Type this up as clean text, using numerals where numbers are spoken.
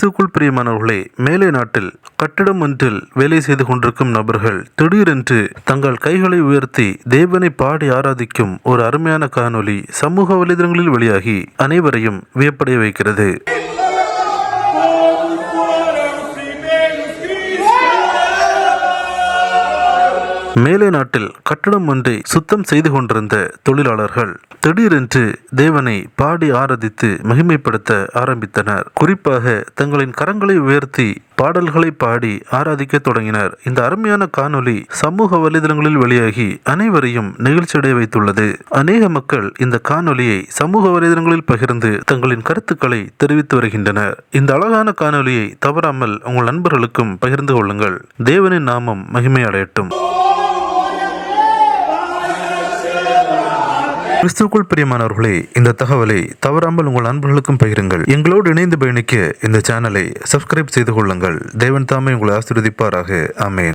கிறிஸ்துவுக்குள் பிரியமானவர்களே, மேலே நாட்டில் கட்டிடம் ஒன்றில் வேலை செய்து கொண்டிருக்கும் நபர்கள் திடீரென்று தங்கள் கைகளை உயர்த்தி தேவனை பாடி ஆராதிக்கும் ஒரு அருமையான காணொளி சமூக வலைதளங்களில் வெளியாகி அனைவரையும் வியப்படைய வைக்கிறது. மேலே நாட்டில் கட்டடம் ஒன்றை சுத்தம் செய்து கொண்டிருந்த தொழிலாளர்கள் திடீரென்று தேவனை பாடி ஆராதித்து மகிமைப்படுத்த ஆரம்பித்தனர். குறிப்பாக தங்களின் கரங்களை உயர்த்தி பாடல்களை பாடி ஆராதிக்க தொடங்கினர். இந்த அருமையான காணொளி சமூக வலைதளங்களில் வெளியாகி அனைவரையும் நெகிழ்ச்சியடைய வைத்துள்ளது. அநேக மக்கள் இந்த காணொளியை சமூக வலைதளங்களில் பகிர்ந்து தங்களின் கருத்துக்களை தெரிவித்து வருகின்றனர். இந்த அழகான காணொளியை தவறாமல் உங்கள் நண்பர்களுக்கும் பகிர்ந்து கொள்ளுங்கள். தேவனின் நாமம் மகிமை அடையட்டும். கிறிஸ்துவுக்குள் பிரியமானவர்களே, இந்த தகவலை தவறாமல் உங்கள் நண்பர்களுக்கும் பகிருங்கள். எங்களோடு இணைந்து பயணிக்க இந்த சேனலை சப்ஸ்கிரைப் செய்து கொள்ளுங்கள். தேவன் தாமே உங்களை ஆசீர்வதிப்பாராக. ஆமென்.